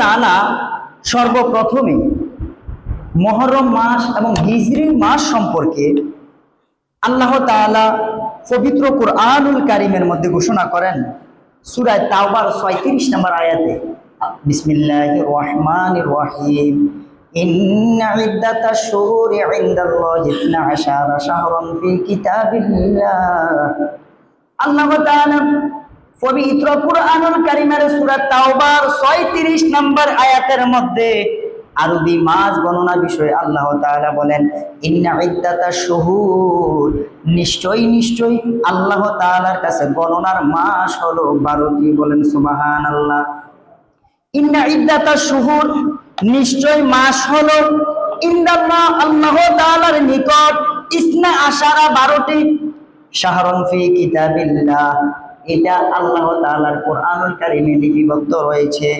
তাআলা সর্বপ্রথমে মুহররম মাস এবং হিজরি মাস সম্পর্কে আল্লাহ তাআলা পবিত্র কুরআনুল কারীমের মধ্যে ঘোষণা করেন সূরা তাওবার ৩৬ নম্বর আয়াতে, বিসমিল্লাহির রহমানির রহিম, ইন্না ইদ্দাতাশ শুহুরি ইনদাল্লাহি 12 শাহরান ফি কিতাবিল্লাহ। আল্লাহ তাআলা পবিত্র কুরআনুল কারীমের সূরা তাওবার ৩৬ নম্বর আয়াতের মধ্যে আরবি মাস গণনা বিষয়ে আল্লাহ তাআলা বলেন, ইন্না ইদ্দাতাশ শুহুর, নিশ্চয়ই আল্লাহ তাআলার কাছে গণনার মাস হলো 12টি। বলেন সুবহানাল্লাহ। ইন্না ইদ্দাতাশ শুহুর, নিশ্চয় মাস হলো, ইনদাল্লাহ, আল্লাহ তাআলার নিকট, 12টি, শাহরান ফি কিতাবিল্লাহ, এটা আল্লাহ তাআলার কুরআনুল কারীমে লিপিবদ্ধ রয়েছে।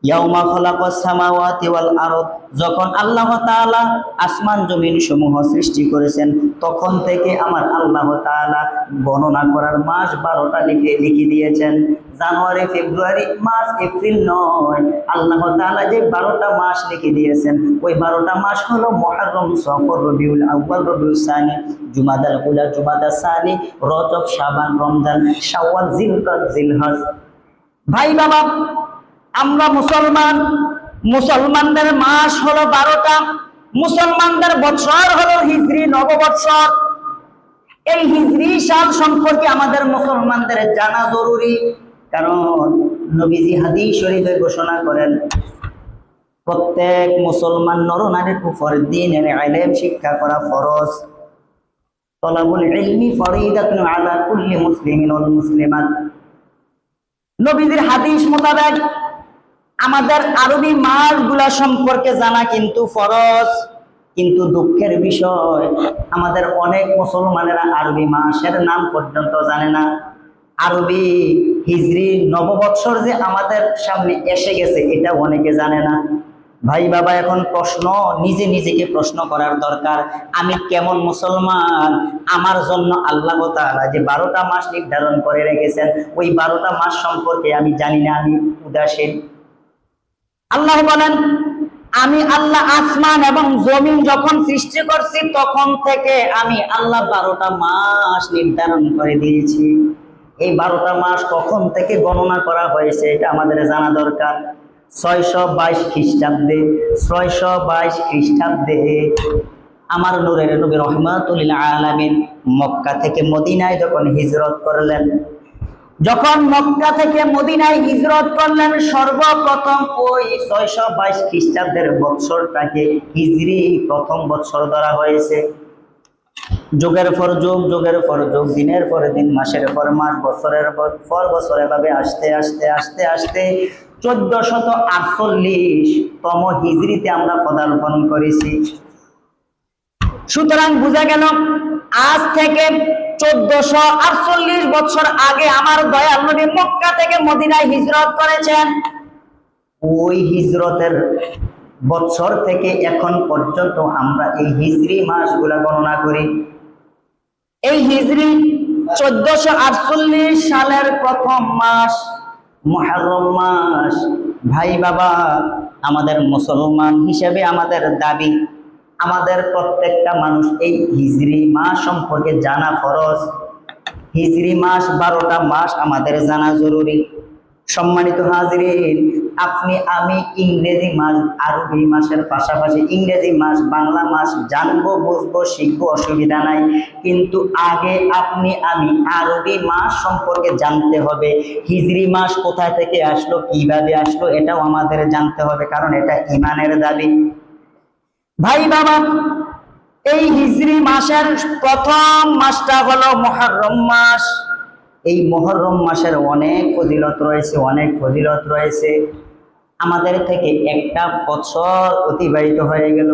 ইয়াউমা খালাকাস সামাওয়াতি ওয়াল আরদ, যখন আল্লাহ তাআলা আসমান জমিন সমূহ সৃষ্টি করেছেন তখন থেকে আমার আল্লাহ তাআলা গণনা করার মাস 12টা লিখে দিয়েছেন। জানুয়ারি, ফেব্রুয়ারি, মার্চ, এপ্রিল নয়, আল্লাহ তাআলা যে 12টা মাস লিখে দিয়েছেন ওই 12টা মাস হলো মুহররম, সফর, রবিউল আউয়াল, রবিউল সানি, জুমাদাল উলা, জুমাদাস সানি, রজব, শাবান, রমজান, শাওয়াল, জিলকদ, জিলহজ। ভাই বাবা, আমরা মুসলমানদের মাস হলো 12টা, মুসলমানদের বছর হলো হিজরি নববৎসর। এই হিজরি সাল সম্পর্কে আমাদের মুসলমানদের জানা জরুরি, কারণ নবীজি হাদিস শরীফে ঘোষণা করেন প্রত্যেক মুসলমান নরনারীর উপর দ্বীনের ইলম শিক্ষা করা ফরজ। তলাবুল ইলমি ফরিদাতুন আলা কুল্লি মুসলিমিন ওয়াল মুসলিমাত। নবীজির হাদিস মোতাবেক আমাদের আরবি মাসগুলা সম্পর্কে জানা কিন্তু ফরজ, কিন্তু দুঃখের বিষয় আমাদের অনেক মুসলমানেরা আরবি মাসের নাম পর্যন্ত জানে না। আরবি হিজরি নববৎসর যে আমাদের সামনে এসে গেছে এটা অনেকে জানে না। ভাই বাবা, এখন প্রশ্ন, নিজেকে প্রশ্ন করার দরকার, আমি কেমন মুসলমান? আমার জন্য আল্লাহ তাআলা যে 12টা মাস নির্ধারণ করে রেখেছেন ওই 12টা মাস সম্পর্কে আমি জানি না, আমি উদাসীন। আল্লাহ বলেন, আমি আল্লাহ আসমান এবং জমিন যখন সৃষ্টি করছি তখন থেকে আমি আল্লাহ 12টা মাস নির্ধারণ করে দিয়েছি। এই 12টা মাস কখন থেকে গণনা করা হয়েছে এটা আমাদের জানা দরকার। 622 খ্রিস্টাব্দে আমার নূরের নবী রহমাতুল লিল আলামিন মক্কা থেকে মদিনায় যখন হিজরত করলেন, সর্বপ্রথম ওই 622 খ্রিস্টাব্দের বৎসরটাকে হিজরি প্রথম বৎসর ধরা হয়েছে। যুগের পর যুগ, দিনের পর দিন, মাসের পর মাস, বছরের পর বছর, এভাবে আস্তে আস্তে 1448তম হিজরিতে আমরা পদার্পণ করেছি। সুতরাং বোঝা গেল আজ থেকে 1448 বছর আগে আমার দয়াল নবী মক্কা থেকে মদিনায় হিজরত করেছেন। ওই হিজরতের বছর থেকে এখন পর্যন্ত আমরা এই হিজরি মাসগুলা গণনা করি। এই হিজরি 1448 সালের প্রথম মাস মুহররম মাস। ভাই বাবা, আমাদের মুসলমান হিসেবে আমাদের দাবি, আমাদের প্রত্যেকটা মানুষ এই হিজরি মাস সম্পর্কে জানা ফরজ। হিজরি মাস 12টা মাস আমাদের জানা জরুরি। সম্মানিত হাজিরিন, আপনি আমি ইংরেজি মাস, আরবি মাসের পাশাপাশি ইংরেজি মাস, বাংলা মাস জানবো, বুঝবো, শিখবো, অসুবিধা নাই, কিন্তু আগে আপনি আমি আরবি মাস সম্পর্কে জানতে হবে। হিজরি মাস কোথা থেকে আসলো, কিভাবে আসলো, এটাও আমাদের জানতে হবে, কারণ এটা ঈমানের দাবি। ভাই বাবা, এই হিজরি মাসের প্রথম মাসটা হলো মুহররম মাস। এই মুহররম মাসের অনেক ফজিলত রয়েছে। আমাদের থেকে একটা বছর অতিবাহিত হয়ে গেল,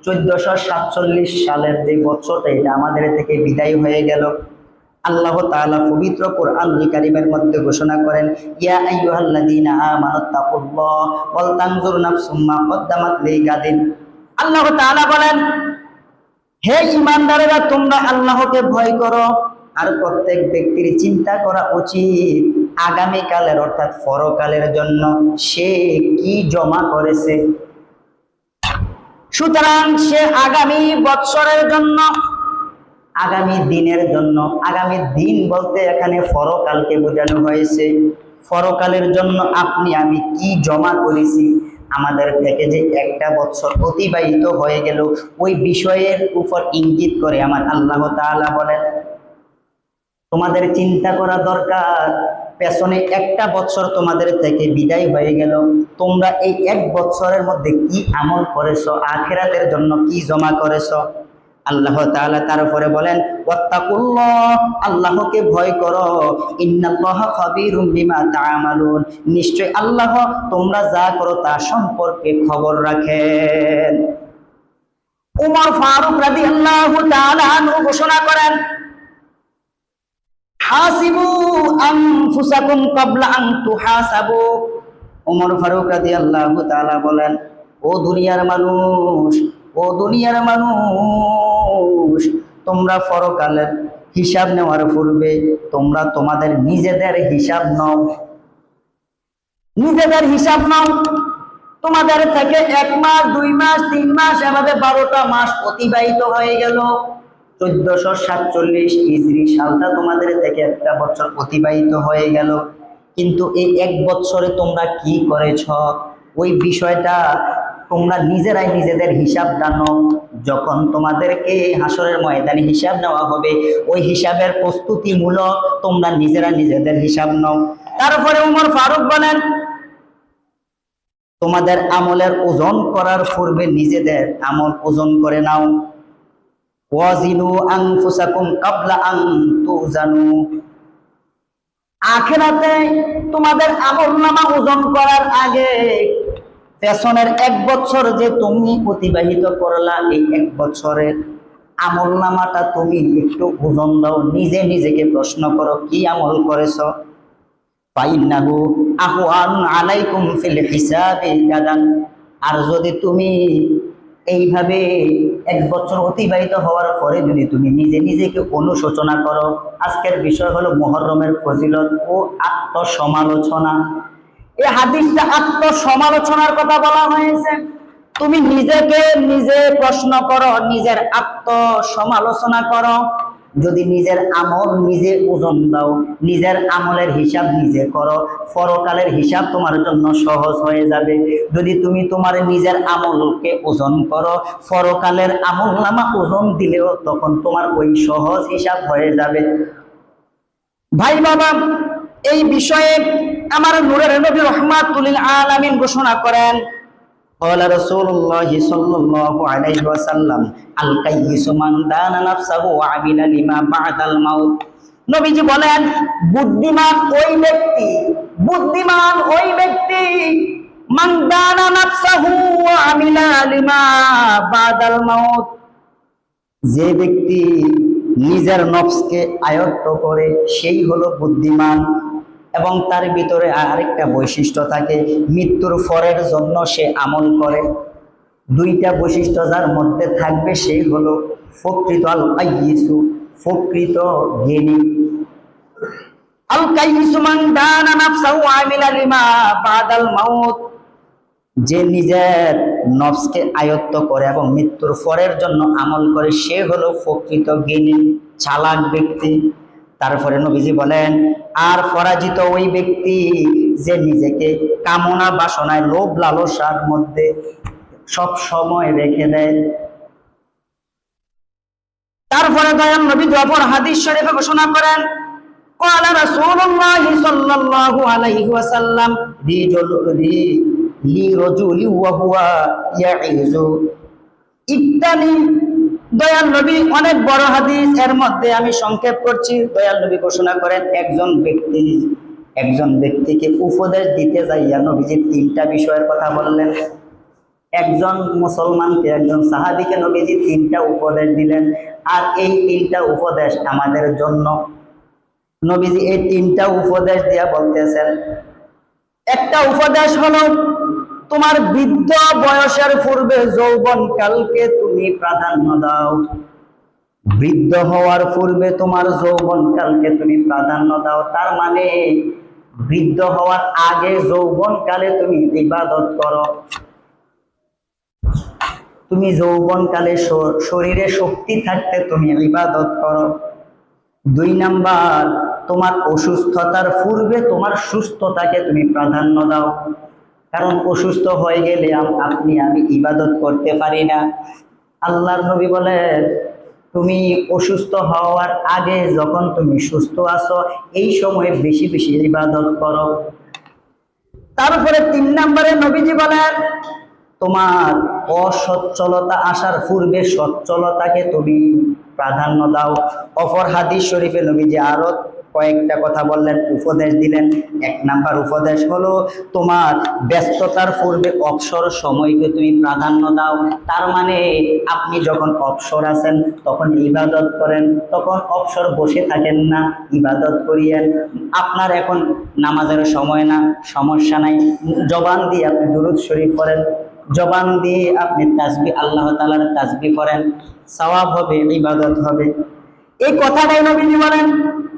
1447 সালের যে বছরটা, এটা আমাদের থেকে বিদায় হয়ে গেল। আল্লাহ তাআলা পবিত্র কুরআনুল কারীমের মধ্যে ঘোষণা করেন, ইয়া আইয়ুহাল্লাযীনা আমানুত্তাকুল্লাহ ওয়াল তানজুর নাফসুম মা কদ্দামাত লিগাদিন। আল্লাহ তাআলা বলেন, হে ঈমানদারেরা, তোমরা আল্লাহকে ভয় করো, আর প্রত্যেক ব্যক্তির চিন্তা করা উচিত আগামীকালের অর্থাৎ পরকালের জন্য সে কি জমা করেছে। সুতরাং সে আগামী বৎসরের জন্য, আগামী দিনের জন্য, আগামী দিন বলতে এখানে পরকালকে বোঝানো হয়েছে। পরকালের জন্য আপনি আমি কি জমা করেছি, আমাদের থেকে যে একটা বছর অতিবাহিত হয়ে গেল, ওই বিষয়ের উপর ইঙ্গিত করে আমার আল্লাহ তাআলা বলেন, তোমাদের চিন্তা করা দরকার, পেছনে একটা বছর তোমাদের থেকে বিদায় হয়ে গেল, তোমরা এই এক বছরের মধ্যে কি আমল করেছো, আখিরাতের জন্য কি জমা করেছো। আল্লাহ তাআলা তার উপরে বলেন, ওয়াত্তাকুল্লাহ, আল্লাহকে ভয় করো, ইন্নাল্লাহা খাবীরুম বিমা তা'মালুন, নিশ্চয় আল্লাহ তোমরা যা করো তা সম্পর্কে খবর রাখেন। উমর ফারুক রাদিয়াল্লাহু তাআলা আনহু ঘোষণা করেন, হাসিবু আনফুসাকুম ক্বাবলা আন তুহাসাবু। ওমর ফারুক রাদিয়াল্লাহু তাআলা বলেন, ও দুনিয়ার মানুষ, ও দুনিয়ার মানুষ, তোমরা পরকালের হিসাব নেওয়ার পূর্বে তোমরা তোমাদের নিজেদের হিসাব নাও, নিজেদের হিসাব নাও। তোমাদের থেকে 1 মাস 2 মাস 3 মাস এভাবে 12টা মাস অতিবাহিত হয়ে গেল। 1447 হিজরি সালটা তোমাদের থেকে একটা বছর অতিবাহিত হয়ে গেল, কিন্তু এই এক বছরে তোমরা কি করেছ, ওই বিষয়টা তোমরা নিজেরাই নিজেদের হিসাব জানো। যখন তোমাদেরকে হাসরের ময়দানে হিসাব নেওয়া হবে, ওই হিসাবের প্রস্তুতিমূলক তোমরা নিজেরা নিজেদের হিসাব নাও। তারপরে উমর ফারুক বলেন, তোমাদের আমলের ওজন করার পূর্বে নিজেদের আমল ওজন করে নাও। ওয়াজিনু আনফুসাকুম ক্বাবলা আন তুজানু, আখিরাতে তোমাদের আমলনামা ওজন করার আগে পেছনের এক বছর যে তুমি অতিবাহিত করলা, এই এক বছরের আমলনামাটা তুমি একটু ওজন দাও, নিজে নিজেকে প্রশ্ন করো কি আমল করেছো। ফাইন্নাহু আহওয়ান আলাইকুম ফিল হিসাবি গাদান, আর যদি তুমি এইভাবে এক বছর অতিবাহিত হওয়ার পরে যদি তুমি নিজে নিজেকে অনুশোচনা করো, আজকের বিষয় হলো মুহররমের ফজিলত ও আত্মসমালোচনা। এই হাদিসটা আত্মসমালোচনার কথা বলা হয়েছে। তুমি নিজেকে নিজে প্রশ্ন করো, নিজের আত্মসমালোচনা করো। যদি নিজের আমল নিজে ওজন দাও, নিজের আমলের হিসাব নিজে করো, পরকালের হিসাব তোমার জন্য সহজ হয়ে যাবে। যদি তুমি তোমার নিজের আমলকে ওজন করো, পরকালের আমলনামা ওজন দিলেও তখন তোমার ওই সহজ হিসাব হয়ে যাবে। ভাই বাবা, এই বিষয়ে আমার নূরের নবী রাহমাতুল লিল আলামিন ঘোষণা করেন, قال رسول الله صلى الله عليه وسلم القيس من دان نفسه وعمل لما بعد الموت। নবীজি বলেন, বুদ্ধিমান ওই ব্যক্তি, বুদ্ধিমান ওই ব্যক্তি, মান দানা নাফসাহু ওয়া আমিলা লিমা বাদাল মাউত, যে ব্যক্তি নিজের নফসকে আয়ত্ত করে সেই হলো বুদ্ধিমান। এবং তার ভিতরে আরেকটা বৈশিষ্ট্য থাকে, মৃত্যুর পরের জন্য সে আমল করে। দুইটা বৈশিষ্ট্য যার মধ্যে থাকবে সেই হলো প্রকৃত আল কাইয়িসু, প্রকৃত জ্ঞানী। আল কাইয়িসু মান দানা নাফসাহু ওয়া আমিলা লিমা বাদাল মাউত, যে নিজের নফসকে আয়ত্ত করে এবং মৃত্যুর পরের জন্য আমল করে সে হলো প্রকৃত জ্ঞানী, চালাক ব্যক্তি। তারপরে নবীজি বলেন, আর পরাজিত ওই ব্যক্তি যে নিজেকে কামনা বাসনায় লোভ লালসার মধ্যে সব সময় রেখে দেয়। তারপরে দয়াল নবী অপর হাদিস শরীফে ঘোষণা করেন, قال رسول الله صلى الله عليه وسلم لرجل وهو يعظ ইত্যাদি। দয়াল নবী অনেক বড় হাদিস, এর মধ্যে আমি সংক্ষেপ করছি। দয়াল নবী ঘোষণা করেন, একজন ব্যক্তিকে উপদেশ দিতে যাইয়া নবীজি 3টা বিষয়ের কথা বললেন। একজন মুসলমানকে, একজন সাহাবীকে নবীজি 3টা উপদেশ দিলেন। আর এই 3টা উপদেশ আমাদের জন্য। নবীজি এই 3টা উপদেশ দিয়া বলতেছেন, একটা উপদেশ হলো তোমার বৃদ্ধ বয়সের পূর্বে যৌবন কালকে তুমি প্রাধান্য দাও। বৃদ্ধ হওয়ার পূর্বে তোমার যৌবন কালকে তুমি প্রাধান্য দাও। তার মানে বৃদ্ধ হওয়ার আগে যৌবনকালে তুমি ইবাদত করো। তুমি যৌবনকালে শরীরে শক্তি থাকতে তুমি ইবাদত করো। 2 নাম্বার, তোমার অসুস্থতার পূর্বে তোমার সুস্থতাকে তুমি প্রাধান্য দাও। কারণ অসুস্থ হয়ে গেলে আমি ইবাদত করতে পারি না। আল্লাহর নবী বলেন, তুমি অসুস্থ হওয়ার আগে যখন তুমি সুস্থ আছো এই সময়ে বেশি বেশি ইবাদত করো। তারপরে 3 নম্বরে নবীজি বলেন, তোমার অসচ্ছলতা আসার পূর্বে সচ্ছলতাকে তুমি প্রাধান্য দাও। অপর হাদিস শরীফে নবীজি আরো কয়েকটা কথা বললেন, উপদেশ দিলেন। 1 নাম্বার উপদেশ হলো, তোমার ব্যস্ততার পূর্বে অবসর সময়কে তুমি প্রাধান্য দাও। তার মানে আপনি যখন অবসর আছেন তখন ইবাদত করেন, তখন অবসর বসে থাকেন না, ইবাদত করিয়েন। আপনার এখন নামাজের সময় না, সমস্যা নাই, জবান দিয়ে আপনি দুরূদ শরীফ পড়েন, জবান দিয়ে আপনি তাসবিহ, আল্লাহ তাআলার তাসবিহ করেন, সওয়াব হবে, ইবাদত হবে। এই কথাটাই নবীজি বলেন,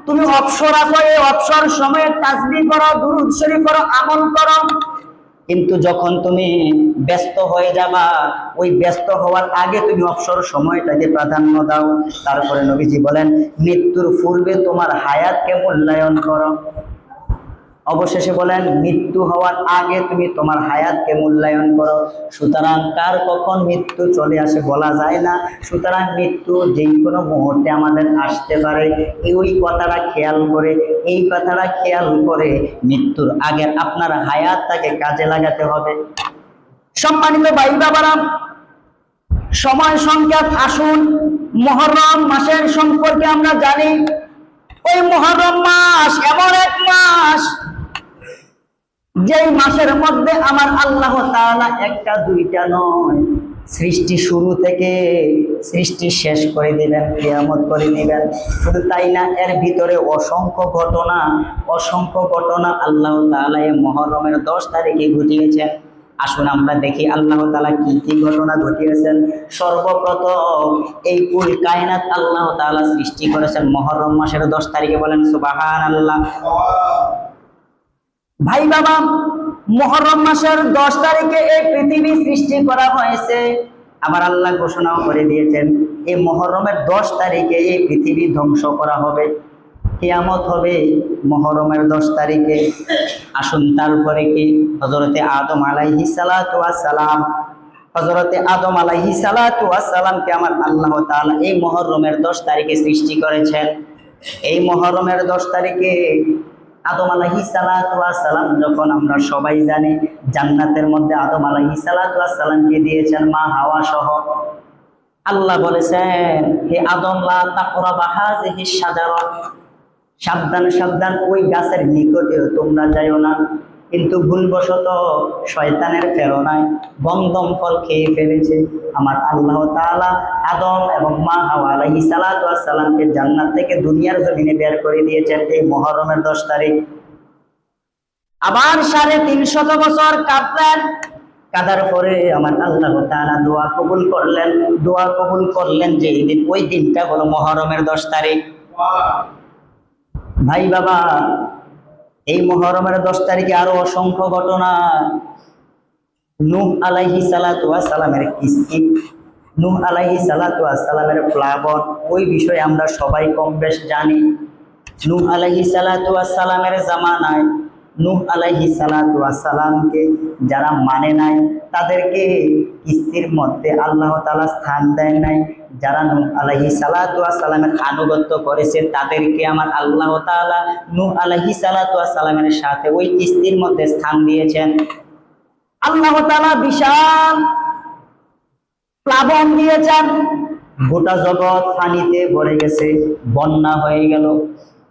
তুমি অবসর আছো, এই অবসর সময়ে তাসবিহ করো, দুরূদ শরীফ করো, আমল করো। কিন্তু যখন তুমি ব্যস্ত হয়ে যাবা, ওই ব্যস্ত হওয়ার আগে তুমি অবসর সময়টাকে প্রাধান্য দাও। তারপরে নবীজি বলেন, মৃত্যুর পূর্বে তোমার হায়াতকে মূল্যায়ন করো। অবশেষে বলেন, মৃত্যু হওয়ার আগে তুমি তোমার হায়াতকে মূল্যায়ন করো। সুতরাং কার কখন মৃত্যু চলে আসে বলা যায় না। সুতরাং মৃত্যু যে কোনো মুহূর্তে আমাদের আসতে পারে। এই কথাটা খেয়াল করে মৃত্যুর আগে আপনার হায়াতটাকে কাজে লাগাতে হবে। সম্মানিত ভাই বাবারা, সময় সংখ্যা, আসুন মুহররম মাসের সম্পর্কে আমরা জানি। ওই মুহররম মাস এমন এক মাস, যেই মাসের মধ্যে আমার আল্লাহ তাআলা একটা দুইটা নয়, সৃষ্টি শুরু থেকে সৃষ্টি শেষ করে দিবেন, কিয়ামত করে দিবেন। শুধু তাই না, এর ভিতরে অসংখ্য ঘটনা আল্লাহ তাআলা এই মুহররমের 10 তারিখে ঘটিয়েছেন। আসুন আমরা দেখি আল্লাহ তাআলা কি কি ঘটনা ঘটিয়েছেন। সর্বপ্রথম এই কুল কায়নাত আল্লাহ তাআলা সৃষ্টি করেছেন মুহররম মাসের 10 তারিখে। বলেন সুবহানাল্লাহ। ভাই বাবা, মুহররম মাসের 10 তারিখে এই পৃথিবী সৃষ্টি করা হয়েছে। আবার আল্লাহ ঘোষণাও করে দিয়েছেন, এই মুহররমের 10 তারিখে এই পৃথিবী ধ্বংস করা হবে, কিয়ামত হবে মুহররমের 10 তারিখে। আসুন তারপরে কি, হযরতে আদম আলাইহিস সালাতু ওয়াস সালাম, হযরতে আদম আলাইহিস সালাতু ওয়াস সালামকে আমার আল্লাহ তাআলা এই মুহররমের 10 তারিখে সৃষ্টি করেছেন। এই মুহররমের 10 তারিখে আদম আলাইহিস সালাতু ওয়াস সালাম, যখন আমরা সবাই জানি জান্নাতের মধ্যে আদম আলাইহিস সালাতু ওয়াস সালামকে দিয়েছেন মা হাওয়া সহ। আল্লাহ বলেছেন, হে আদম, লা তাকরাবা হাযিহিস শাজারা, সাবধান সাবধান, ওই গাছের নিকটেও তোমরা যাইও না। কিন্তু ভুলবশত শয়তানের প্রেরণায় গন্ধম ফল খেয়ে ফেলেছে। আমার আল্লাহ তাআলা আদম এবং মা হাওয়া আলাইহিস সালাতু ওয়াস সালামকে জান্নাত থেকে দুনিয়ার জমিনে বের করে দিয়েছেন এই মুহররমের 10 তারিখ। আবার 350 বছর কাঁদলেন, কাদার পরে আমার আল্লাহ তাআলা দোয়া কবুল করলেন যে ওই দিনটা হলো মুহররমের 10 তারিখ। ভাই বাবা, এই মুহররমের 10 তারিখে আরো অসংখ্য ঘটনা। নূহ আলাইহিস সালাতু ওয়াস সালামের কিস্তি, নূহ আলাইহিস সালাতু ওয়াস সালামের প্লাবন, ওই বিষয়ে আমরা সবাই কম বেশ জানি। নূহ আলাইহিস সালাতু ওয়াস সালামের জামানায় নূহ আলাইহিস সালাতু ওয়াস সালামকে যারা মানে নাই, তাদেরকে কিস্তির মধ্যে আল্লাহ তাআলা স্থান দেন নাই। যারা নূহ আলাইহিস সালাতু ওয়াস সালামের আনুগত্য করেছে, তাদেরকে আমার আল্লাহ তাআলা নূহ আলাইহিস সালাতু ওয়াস সালামের সাথে ওই কিস্তির মধ্যে স্থান দিয়েছেন। আল্লাহ তাআলা বিশাল প্লাবন দিয়েছেন, গোটা জগৎ পানিতে ভরে গেছে, বন্যা হয়ে গেল।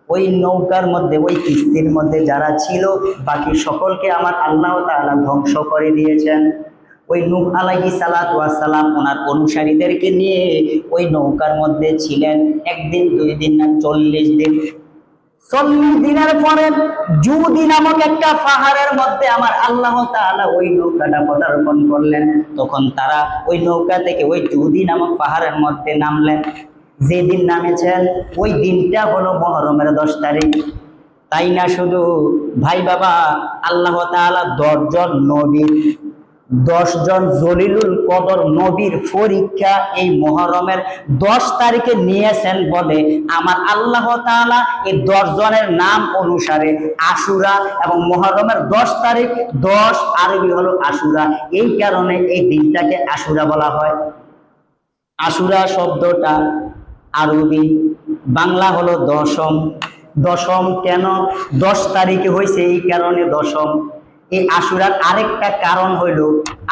ওই নৌকার মধ্যে, ওই কিস্তির মধ্যে যারা ছিল, বাকি সকলকে আমার আল্লাহ তাআলা ধ্বংস করে দিয়েছেন। ওই নূহ আলাইহিস সালাতু ওয়াস সালাম ওনার অনুসারীদেরকে নিয়ে ওই নৌকার মধ্যে ছিলেন 1 দিন, 2 দিন না 40 দিন। 40 দিনের পরে জুদি নামক একটা পাহাড়ের মধ্যে আমার আল্লাহ তাআলা ওই নৌকাটা পদার্পণ করলেন। তখন তারা ওই নৌকা থেকে ওই জুদি নামক পাহাড়ের মধ্যে নামলেন। যেদিন নামেছেন ওই দিনটা হলো মুহররমের 10 তারিখ। তাই না শুধু ভাই বাবা, আল্লাহ তাআলা 10 জন নবীর 10 জন জলিলুল কদর নবীর পরীক্ষা এই মুহররমের 10 তারিখে নিয়েছেন বলে আমার আল্লাহ তাআলা এই 10 জনের নাম অনুসারে আশুরা এবং মুহররমের 10 তারিখ, 10 আরবি হলো আশুরা, এই কারণে এই দিনটাকে আশুরা বলা হয়। আশুরা শব্দটা আরবি, বাংলা হলো দশম। দশম কেন 10 তারিখে হয়েছে? এই কারণে দশম। এই আশুরার আরেকটা কারণ হইল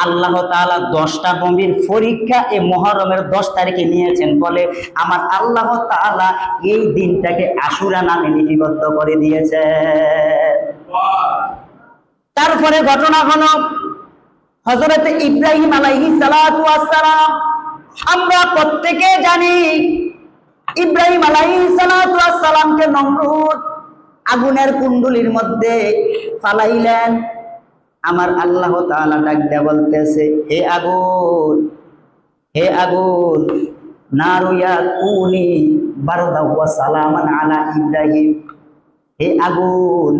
আল্লাহ তাআলা 10টা নবীর পরীক্ষা এই মুহররমের 10 তারিখে নিয়েছেন বলে আমার আল্লাহ তাআলা এই দিনটাকে আশুরা নামে লিপিবদ্ধ করে দিয়েছে। তারপরে ঘটনা হলো হযরত ইব্রাহিম আলাইহিস সালাতু ওয়াস সালাম। আমরা প্রত্যেকে জানি ইব্রাহিম আলাইহিস সালাতু ওয়াস সালামকে নমরুদ আগুনের কুণ্ডুলির মধ্যে ফালাইলেন। আমার আল্লাহ তাআলা ডাক দিয়ে বলতেছে, হে আগুন, হে আগুন, নারুয়া কুনি বারদাও ওয়া সালামান আলা ইব্রাহিম। হে আগুন,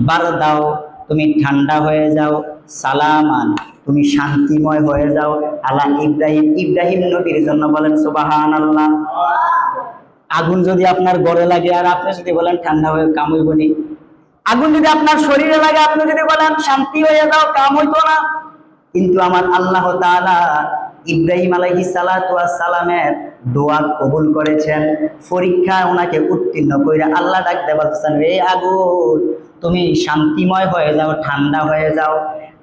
বারদাও, তুমি ঠান্ডা হয়ে যাও, সালামান, তুমি শান্তিময় হয়ে যাও, আলা ইব্রাহিম, ইব্রাহিম নবীর জন্য। বলেন সুবহানাল্লাহ। আগুন যদি আপনার গড়ে লাগে আর আপনি যদি বলেন ঠান্ডা হয়ে, কাম হইব নি? আগুন যদি আপনার শরীরে লাগে আপনি যদি বলেন শান্তি হয়ে যাও, কাম হইতো না। কিন্তু আমার আল্লাহ তাআলা ইব্রাহিম আলাইহিস সালাতু ওয়াস সালামের দোয়া কবুল করেছেন। পরীক্ষা ওনাকে উত্তীর্ণ কইরা আল্লাহ ডাক দিয়ে বলতেছেন, হে আগুন, তুমি শান্তিময় হয়ে যাও, ঠান্ডা হয়ে যাও।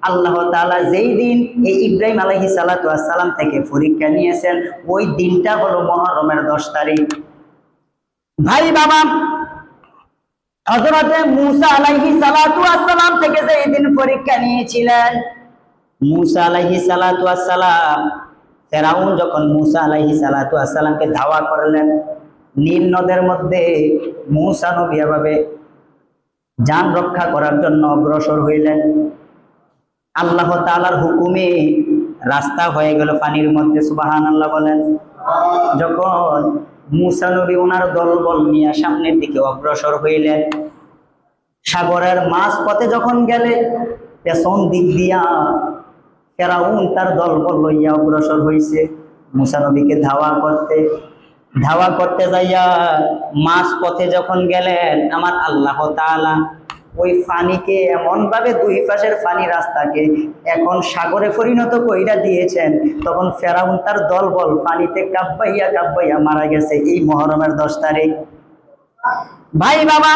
আল্লাহ তাআলা যেই দিন এই ইব্রাহিম আলাইহিস সালাতু ওয়াস সালাম থেকে পরীক্ষা নিয়েছেন ওই দিনটা হলো মুহররমের 10 তারিখ। ভাই বাবা, হযরতে মূসা আলাইহিস সালাতু ওয়াস সালাম থেকে যে এই দিন পরীক্ষা নিয়েছিলেন, মূসা আলাইহিস সালাতু ওয়াস সালাম, ফেরাউন যখন মূসা আলাইহিস সালাতু ওয়াস সালামকে ধাওয়া করলেন নীল নদের মধ্যে, মূসা নবী এভাবে জান রক্ষা করার জন্য অগ্রসর হইলেন। আল্লাহ তাআলার হুকুমে রাস্তা হয়ে গেল পানির মধ্যে। সুবহানাল্লাহ বলেন। যখন মূসা নবী ওনার দলবল নিয়ে সামনের দিকে অগ্রসর হইলেন, সাগরের মাঝ পথে যখন গেলে পেছন দিক দিয়া ফেরাউন তার দলবল লইয়া অগ্রসর হইছে মূসা নবীকে ধাওয়া করতে যাইয়া মাঝ পথে যখন গেলেন আমার আল্লাহ তাআলা ওই পানিকে এমন ভাবে দুই পাশের পানি রাস্তাকে এখন সাগরে পরিণত কইরা দিয়েছেন, তখন ফেরাউন তার দলবল পানিতে কাব্বাইয়া কাব্বাইয়া মারা গেছে এই মুহররমের 10 তারিখ। ভাই বাবা,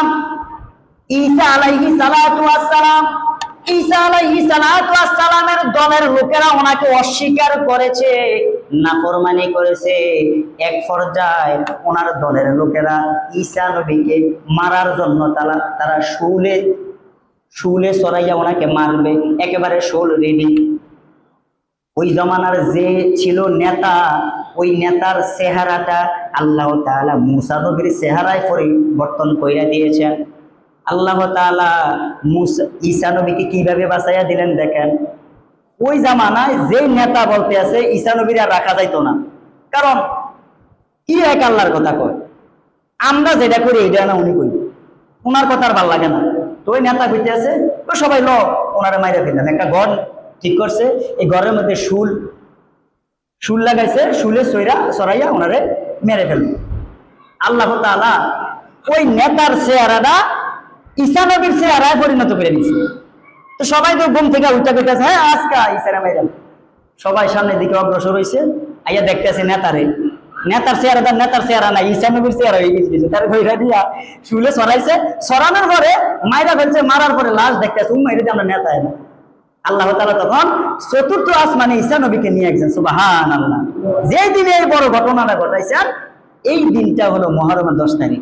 ঈসা আলাইহিস সালাতু ওয়াস সালাম, ঈসা আলাইহিস সালাতু ওয়াস সালামের দলের লোকেরা ওনাকে অস্বীকার করেছে, নাফরমানি করেছে। এক পর্যায়ে ওনার দলের লোকেরা ঈসা নবীকে মারার জন্য তারা শুলে চড়াইয়া ওনাকে মারবে, একেবারে শুল রেডি। ওই জমানার যে ছিল নেতা, ওই নেতার চেহারাটা আল্লাহ তাআলা মূসা নবীর চেহারায় পরিবর্তন কইরা দিয়েছেন। আল্লাহ তাআলা ঈসা নবীকে কিভাবে বাঁচাইয়া দিলেন দেখেন। ওই জামানায় যে নেতা বলতে আছে ঈসা নবীর আর রাখা যাইতো না, কারণ কি এক আল্লাহর কথা কয়, আমরা যেটা করি এটা না উনি কই, ওনার কথা আর ভাল লাগে না। তো ওই নেতা কইতে আছে তো সবাই ওনারে মাইরা ফেললেন। একটা ঘর ঠিক করছে, এই ঘরের মধ্যে শুল লাগাইছে, শুলে সরাইয়া ওনারে মেরে ফেলল। আল্লাহ তাআলা ওই নেতার চেহারাটা ঈসা নবীর চেহারায় পরিণত করে দিয়েছে। তো সবাই তো ঘুম থেকে উঠা কইতেছে, হ্যাঁ আজকা ঈসারা মাইরাম। সবাই সামনের দিকে অগ্রসর হয়েছে, আইয়া দেখতেছে নেতার চেহারা নাই, ঈসা নবীর চেহারা হয়ে গেছে। তার ঘইরা দিয়া শুলে সরাইছে, সরানোর পরে মাইরা ফেলছে, মারার পরে লাশ দেখতেছে, মাইরে দিয়ে আমরা নেতা না। আল্লাহ তাআলা তখন চতুর্থ আসমানে ঈসা নবীকে নিয়ে গেছেন। সুবহানাল্লাহ। যেই দিনে এই বড় ঘটনাটা ঘটাইছেন এই দিনটা হলো মুহররমের 10 তারিখ।